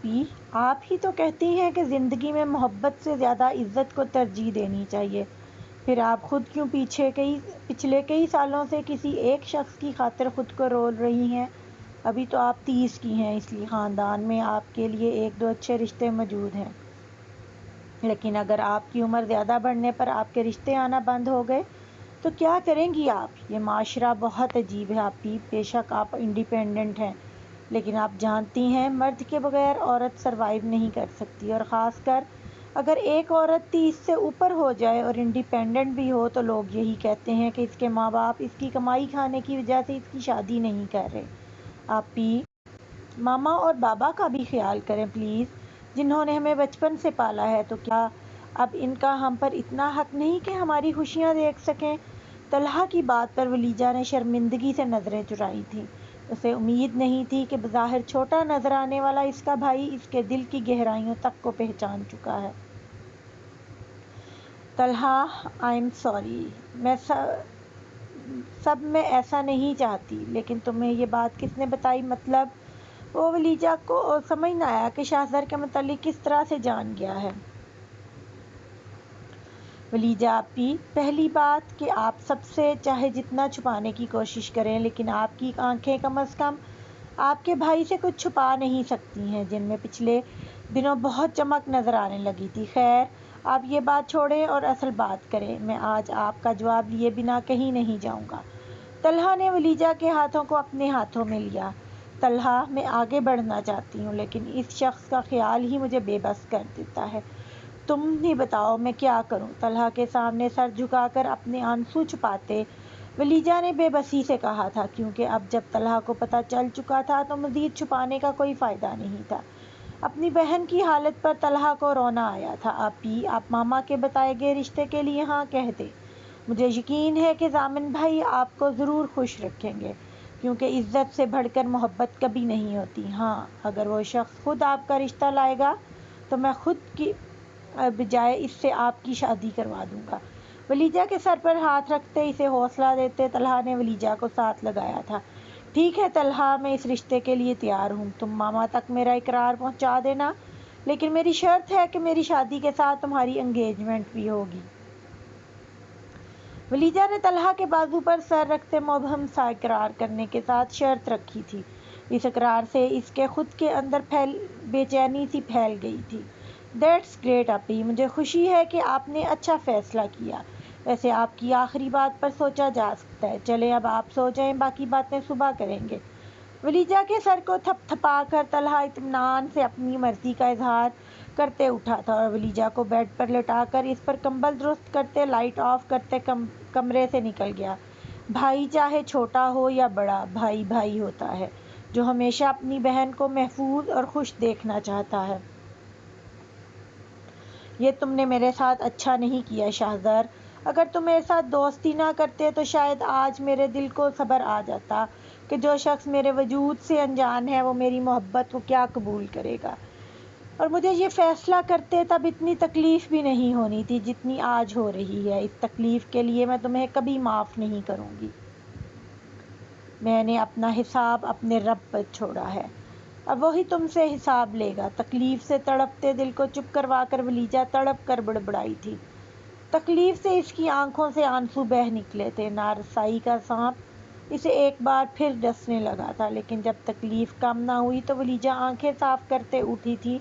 آپی، آپ ہی تو کہتی ہیں کہ زندگی میں محبت سے زیادہ عزت کو ترجیح دینی چاہیے، پھر آپ خود کیوں پچھلے کئی سالوں سے کسی ایک شخص کی خاطر خود کو رول رہی ہیں؟ ابھی تو آپ 30 کی ہیں، اس لیے خاندان میں آپ کے لیے ایک دو اچھے رشتے موجود ہیں، لیکن اگر آپ کی عمر زیادہ بڑھنے پر آپ کے رشتے آنا بند ہو گئے تو کیا کریں گی آپ؟ یہ معاشرہ بہت عجیب ہے آپی، بے شک آپ انڈیپینڈنٹ ہیں، لیکن آپ جانتی ہیں مرد کے بغیر عورت سروائیو نہیں کر سکتی، اور خاص کر اگر ایک عورت 30 سے اوپر ہو جائے اور انڈیپینڈنٹ بھی ہو تو لوگ یہی کہتے ہیں کہ اس کے ماں باپ اس کی کمائی کھانے کی وجہ سے اس کی شادی نہیں کر رہے۔ آپی، ماما اور بابا کا بھی خیال کریں پلیز، جنہوں نے ہمیں بچپن سے پالا ہے، تو کیا اب ان کا ہم پر اتنا حق نہیں کہ ہماری خوشیاں دیکھ سکیں؟ طلحہ کی بات پر ولیجہ نے شرمندگی سے نظریں چرائی تھیں، اسے امید نہیں تھی کہ بظاہر چھوٹا نظر آنے والا اس کا بھائی اس کے دل کی گہرائیوں تک کو پہچان چکا ہے۔ طلحہ، آئی ایم سوری، میں سب میں ایسا نہیں چاہتی، لیکن تمہیں یہ بات کس نے بتائی؟ مطلب وہ ولیجہ کو سمجھ نہ آیا کہ شاہزر کے متعلق کس طرح سے جان گیا ہے۔ ولیجہ آپی، پہلی بات کہ آپ سب سے چاہے جتنا چھپانے کی کوشش کریں، لیکن آپ کی آنکھیں کم از کم آپ کے بھائی سے کچھ چھپا نہیں سکتی ہیں، جن میں پچھلے دنوں بہت چمک نظر آنے لگی تھی۔ خیر، آپ یہ بات چھوڑیں اور اصل بات کریں، میں آج آپ کا جواب لیے بنا کہیں نہیں جاؤں گا۔ طلحہ نے ولیجہ کے ہاتھوں کو اپنے ہاتھوں میں لیا۔ طلحہ، میں آگے بڑھنا چاہتی ہوں، لیکن اس شخص کا خیال ہی مجھے بے بس کر دیتا ہے۔ تم ہی بتاؤ میں کیا کروں؟ طلحہ کے سامنے سر جھکا کر اپنے آنسو چھپاتے ولیجہ نے بے بسی سے کہا تھا، کیونکہ اب جب طلحہ کو پتہ چل چکا تھا تو مزید چھپانے کا کوئی فائدہ نہیں تھا۔ اپنی بہن کی حالت پر طلحہ کو رونا آیا تھا۔ آپی، آپ ماما کے بتائے گئے رشتے کے لیے ہاں کہہ دیں، مجھے یقین ہے کہ ضامن بھائی آپ کو ضرور خوش رکھیں گے، کیونکہ عزت سے بڑھ کر محبت کبھی نہیں ہوتی۔ ہاں، اگر وہ شخص خود آپ کا رشتہ لائے گا تو میں خود کی بجائے اس سے آپ کی شادی کروا دوں گا۔ ولیجہ کے سر پر ہاتھ رکھتے اسے حوصلہ دیتے طلحہ نے ولیجہ کو ساتھ لگایا تھا۔ ٹھیک ہے طلحہ، میں اس رشتے کے لیے تیار ہوں، تم ماما تک میرا اقرار پہنچا دینا، لیکن میری شرط ہے کہ میری شادی کے ساتھ تمہاری انگیجمنٹ بھی ہوگی۔ ولیجہ نے طلحہ کے بازو پر سر رکھتے مبہم سا اقرار کرنے کے ساتھ شرط رکھی تھی۔ اس اقرار سے اس کے خود کے اندر بے چینی سی پھیل گئی تھی۔ دیٹس گریٹ آپی، مجھے خوشی ہے کہ آپ نے اچھا فیصلہ کیا۔ ویسے آپ کی آخری بات پر سوچا جا سکتا ہے، چلیں اب آپ سو جائیں، باقی باتیں صبح کریں گے۔ ولیجہ کے سر کو تھپ تھپا کر طلحہ اطمینان سے اپنی مرضی کا اظہار کرتے اٹھا تھا اور ولیجہ کو بیڈ پر لٹا کر اس پر کمبل درست کرتے لائٹ آف کرتے کمرے سے نکل گیا۔ بھائی چاہے چھوٹا ہو یا بڑا، بھائی بھائی ہوتا ہے، جو ہمیشہ اپنی بہن کو محفوظ اور خوش دیکھنا چاہتا ہے۔ یہ تم نے میرے ساتھ اچھا نہیں کیا شاہزر، اگر تم میرے ساتھ دوستی نہ کرتے تو شاید آج میرے دل کو صبر آ جاتا کہ جو شخص میرے وجود سے انجان ہے وہ میری محبت کو کیا قبول کرے گا، اور مجھے یہ فیصلہ کرتے تب اتنی تکلیف بھی نہیں ہونی تھی جتنی آج ہو رہی ہے۔ اس تکلیف کے لیے میں تمہیں کبھی معاف نہیں کروں گی۔ میں نے اپنا حساب اپنے رب پر چھوڑا ہے، اب وہی تم سے حساب لے گا۔ تکلیف سے تڑپتے دل کو چپ کروا کر ولیجہ تڑپ کر بڑبڑائی تھی۔ تکلیف سے اس کی آنکھوں سے آنسو بہہ نکلے تھے۔ نارسائی کا سانپ اسے ایک بار پھر ڈسنے لگا تھا، لیکن جب تکلیف کم نہ ہوئی تو ولیجہ آنکھیں صاف کرتے اٹھی تھی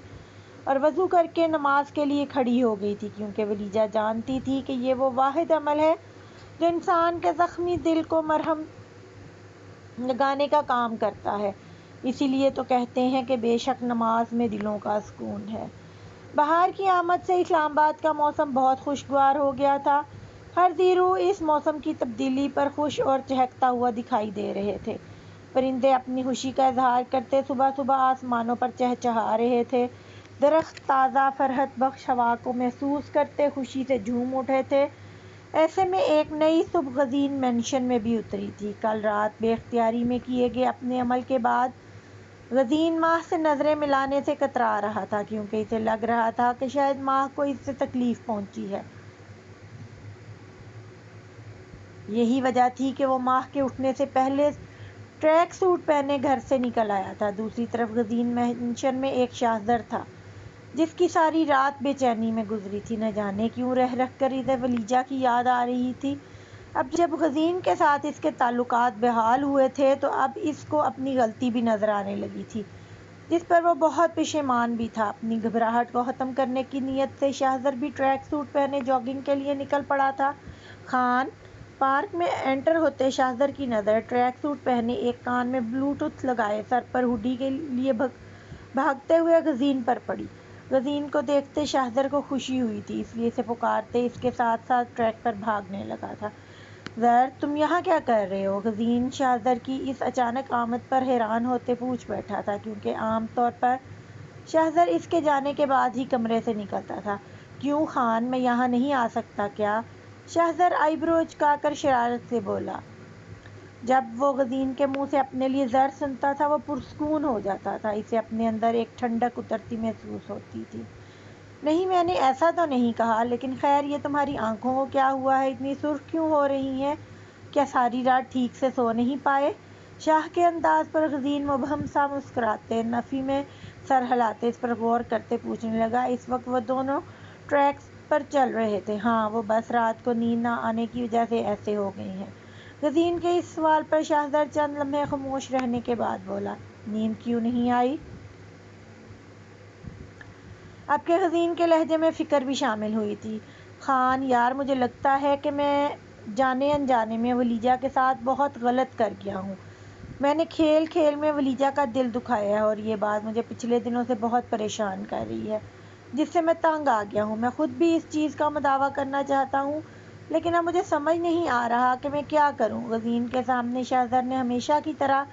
اور وضو کر کے نماز کے لیے کھڑی ہو گئی تھی، کیونکہ ولیجہ جانتی تھی کہ یہ وہ واحد عمل ہے جو انسان کے زخمی دل کو مرہم لگانے کا کام کرتا ہے۔ اسی لیے تو کہتے ہیں کہ بے شک نماز میں دلوں کا سکون ہے۔ بہار کی آمد سے اسلام آباد کا موسم بہت خوشگوار ہو گیا تھا۔ ہر زیرو اس موسم کی تبدیلی پر خوش اور چہکتا ہوا دکھائی دے رہے تھے۔ پرندے اپنی خوشی کا اظہار کرتے صبح صبح آسمانوں پر چہچہا رہے تھے۔ درخت تازہ فرحت بخش ہوا کو محسوس کرتے خوشی سے جھوم اٹھے تھے۔ ایسے میں ایک نئی صبح غزین مینشن میں بھی اتری تھی۔ کل رات بے اختیاری میں کیے گئے اپنے عمل کے بعد غزین ماہ سے نظریں ملانے سے کترا رہا تھا، کیونکہ اسے لگ رہا تھا کہ شاید ماہ کو اس سے تکلیف پہنچی ہے۔ یہی وجہ تھی کہ وہ ماہ کے اٹھنے سے پہلے ٹریک سوٹ پہنے گھر سے نکل آیا تھا۔ دوسری طرف غزین مینشن میں ایک شاہزر تھا جس کی ساری رات بے چینی میں گزری تھی۔ نہ جانے کیوں رہ کر اسے ولیجہ کی یاد آ رہی تھی۔ اب جب غزین کے ساتھ اس کے تعلقات بحال ہوئے تھے تو اب اس کو اپنی غلطی بھی نظر آنے لگی تھی، جس پر وہ بہت پشیمان بھی تھا۔ اپنی گھبراہٹ کو ختم کرنے کی نیت سے شاہزر بھی ٹریک سوٹ پہنے جاگنگ کے لیے نکل پڑا تھا۔ خان پارک میں انٹر ہوتے شاہزر کی نظر ٹریک سوٹ پہنے، ایک کان میں بلوٹوتھ لگائے، سر پر ہوڈی کے لیے بھاگتے ہوئے غزین پر پڑی۔ غزین کو دیکھتے شاہزر کو خوشی ہوئی تھی، اس لیے اسے پکارتے اس کے ساتھ ساتھ ٹریک پر بھاگنے لگا تھا۔ زر تم یہاں کیا کر رہے ہو؟ غزین شاہزر کی اس اچانک آمد پر حیران ہوتے پوچھ بیٹھا تھا، کیونکہ عام طور پر شاہزر اس کے جانے کے بعد ہی کمرے سے نکلتا تھا۔ کیوں خان، میں یہاں نہیں آ سکتا کیا؟ شاہزر آئی برو اچکا کر شرارت سے بولا۔ جب وہ غزین کے منہ سے اپنے لیے زر سنتا تھا وہ پرسکون ہو جاتا تھا، اسے اپنے اندر ایک ٹھنڈک اترتی محسوس ہوتی تھی۔ نہیں، میں نے ایسا تو نہیں کہا، لیکن خیر یہ تمہاری آنکھوں کو کیا ہوا ہے؟ اتنی سرخ کیوں ہو رہی ہیں؟ کیا ساری رات ٹھیک سے سو نہیں پائے؟ شاہ کے انداز پر غزین مبہم سا مسکراتے، نفی میں سر ہلاتے اس پر غور کرتے پوچھنے لگا۔ اس وقت وہ دونوں ٹریکس پر چل رہے تھے۔ ہاں، وہ بس رات کو نیند نہ آنے کی وجہ سے ایسے ہو گئے ہیں۔ غزین کے اس سوال پر شاہزر چند لمحے خاموش رہنے کے بعد بولا، نیند کیوں نہیں آئی؟ اب کے غزین کے لہجے میں فکر بھی شامل ہوئی تھی۔ خان یار، مجھے لگتا ہے کہ میں جانے انجانے میں ولیجہ کے ساتھ بہت غلط کر گیا ہوں۔ میں نے کھیل کھیل میں ولیجہ کا دل دکھایا ہے اور یہ بات مجھے پچھلے دنوں سے بہت پریشان کر رہی ہے، جس سے میں تنگ آ گیا ہوں۔ میں خود بھی اس چیز کا مداوع کرنا چاہتا ہوں، لیکن اب مجھے سمجھ نہیں آ رہا کہ میں کیا کروں۔ غزین کے سامنے شاہزر نے ہمیشہ کی طرح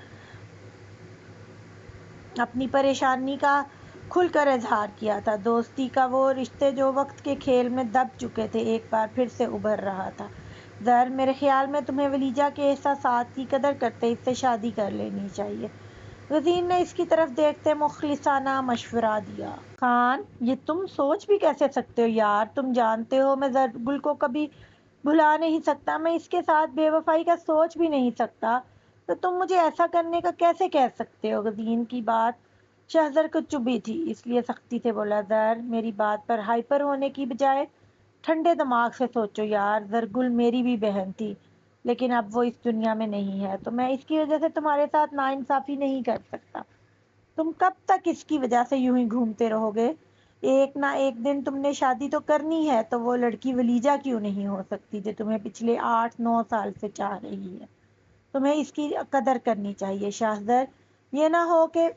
اپنی پریشانی کا کھل کر اظہار کیا تھا۔ دوستی کا وہ رشتے جو وقت کے کھیل میں دب چکے تھے ایک بار پھر سے ابھر رہا تھا۔ زر، میرے خیال میں تمہیں ولیجہ کے احساسات کی قدر کرتے اس سے شادی کر لینی چاہیے۔ غزین نے اس کی طرف دیکھتے مخلصانہ مشورہ دیا۔ خان، یہ تم سوچ بھی کیسے سکتے ہو یار؟ تم جانتے ہو میں زرگل کو کبھی بھلا نہیں سکتا، میں اس کے ساتھ بے وفائی کا سوچ بھی نہیں سکتا، تو تم مجھے ایسا کرنے کا کیسے کہہ سکتے ہو؟ غزین کی بات شاہزر کو چبھی تھی، اس لیے سختی سے بولا، زر میری بات پر ہائپر ہونے کی بجائے ٹھنڈے دماغ سے سوچو یار۔ زرگل میری بھی بہن تھی، لیکن اب وہ اس دنیا میں نہیں ہے، تو میں اس کی وجہ سے تمہارے ساتھ ناانصافی نہیں کر سکتا۔ تم کب تک اس کی وجہ سے یوں ہی گھومتے رہو گے؟ ایک نہ ایک دن تم نے شادی تو کرنی ہے، تو وہ لڑکی ولیجہ کیوں نہیں ہو سکتی جو تمہیں پچھلے 8-9 سال سے چاہ رہی ہے؟ تمہیں اس کی قدر کرنی چاہیے شاہزر، یہ نہ ہو کہ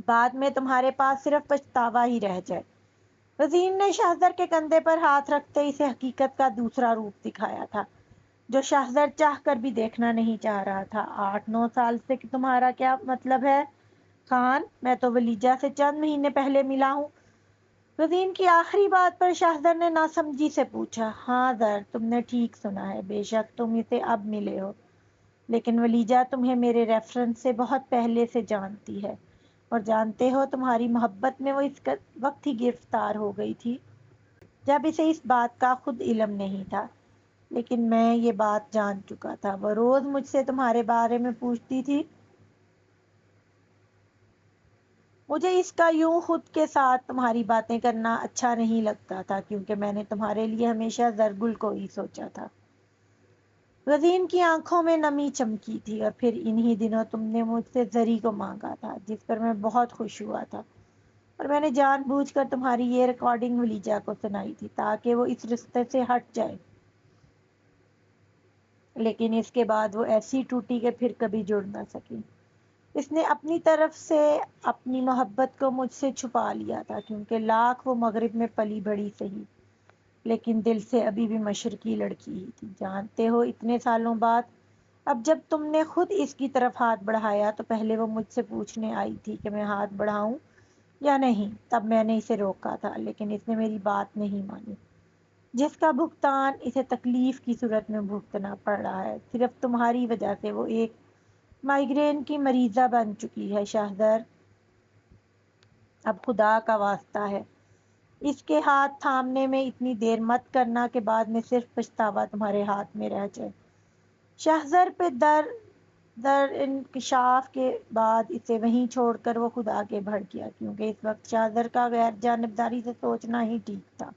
بعد میں تمہارے پاس صرف پچھتاوا ہی رہ جائے۔ غزین نے شاہزر کے کندھے پر ہاتھ رکھتے اسے حقیقت کا دوسرا روپ دکھایا تھا، جو شاہزر چاہ کر بھی دیکھنا نہیں چاہ رہا تھا۔ 8-9 سال سے تمہارا کیا مطلب ہے؟ خان، میں تو ولیجہ سے چند مہینے پہلے ملا ہوں۔ غزین کی آخری بات پر شاہزر نے ناسمجھی سے پوچھا۔ ہاں زر، تم نے ٹھیک سنا ہے، بے شک تم اسے اب ملے ہو، لیکن ولیجہ تمہیں میرے ریفرنس سے بہت پہلے سے جانتی ہے، اور جانتے ہو تمہاری محبت میں وہ اس وقت ہی گرفتار ہو گئی تھی جب اسے اس بات کا خود علم نہیں تھا، لیکن میں یہ بات جان چکا تھا۔ وہ روز مجھ سے تمہارے بارے میں پوچھتی تھی۔ مجھے اس کا یوں خود کے ساتھ تمہاری باتیں کرنا اچھا نہیں لگتا تھا، کیونکہ میں نے تمہارے لیے ہمیشہ زرگل کو ہی سوچا تھا۔ غزین کی آنکھوں میں نمی چمکی تھی۔ اور پھر انہی دنوں تم نے مجھ سے زری کو مانگا تھا، جس پر میں بہت خوش ہوا تھا، اور میں نے جان بوجھ کر تمہاری یہ ریکارڈنگ ولیجہ کو سنائی تھی تاکہ وہ اس رشتے سے ہٹ جائے، لیکن اس کے بعد وہ ایسی ٹوٹی کہ پھر کبھی جڑ نہ سکی۔ اس نے اپنی طرف سے اپنی محبت کو مجھ سے چھپا لیا تھا، کیونکہ لاکھ وہ مغرب میں پلی بڑھی سہی، لیکن دل سے ابھی بھی مشرقی لڑکی ہی تھی۔ جانتے ہو اتنے سالوں بعد اب جب تم نے خود اس کی طرف ہاتھ بڑھایا تو پہلے وہ مجھ سے پوچھنے آئی تھی کہ میں ہاتھ بڑھاؤں یا نہیں، تب میں نے اسے روکا تھا، لیکن اس نے میری بات نہیں مانی، جس کا بھگتان اسے تکلیف کی صورت میں بھگتنا پڑ رہا ہے۔ صرف تمہاری وجہ سے وہ ایک مائیگرین کی مریضہ بن چکی ہے شاہزر۔ اب خدا کا واسطہ ہے اس کے ہاتھ تھامنے میں اتنی دیر مت کرنا کہ بعد میں صرف پچھتاوا تمہارے ہاتھ میں رہ جائے۔ شاہزر پہ در در انکشاف کے بعد اسے وہیں چھوڑ کر وہ خود آگے بڑھ گیا، کیونکہ اس وقت شاہزر کا غیر جانبداری سے سوچنا ہی ٹھیک تھا۔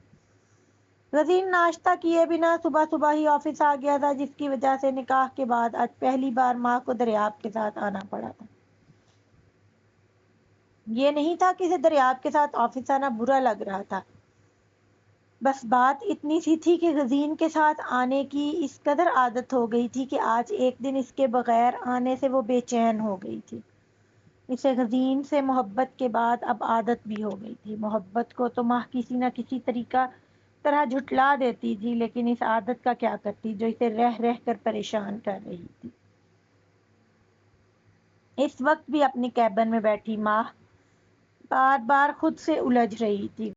وزیر ناشتہ کیے بنا صبح صبح ہی آفس آ گیا تھا، جس کی وجہ سے نکاح کے بعد آج پہلی بار ماں کو دریافت کے ساتھ آنا پڑا تھا۔ یہ نہیں تھا کہ اسے دریافت کے ساتھ آفس آنا برا لگ رہا تھا، بس بات اتنی سی تھی کہ غزین کے ساتھ آنے کی اس قدر عادت ہو گئی تھی کہ آج ایک دن اس کے بغیر آنے سے وہ بے چین ہو گئی تھی۔ اسے غزین سے محبت کے بعد اب عادت بھی ہو گئی تھی۔ محبت کو تو ماہ کسی نہ کسی طرح جھٹلا دیتی تھی، لیکن اس عادت کا کیا کرتی جو اسے رہ رہ کر پریشان کر رہی تھی۔ اس وقت بھی اپنی کیبن میں بیٹھی ماہ بار بار خود سے الجھ رہی تھی۔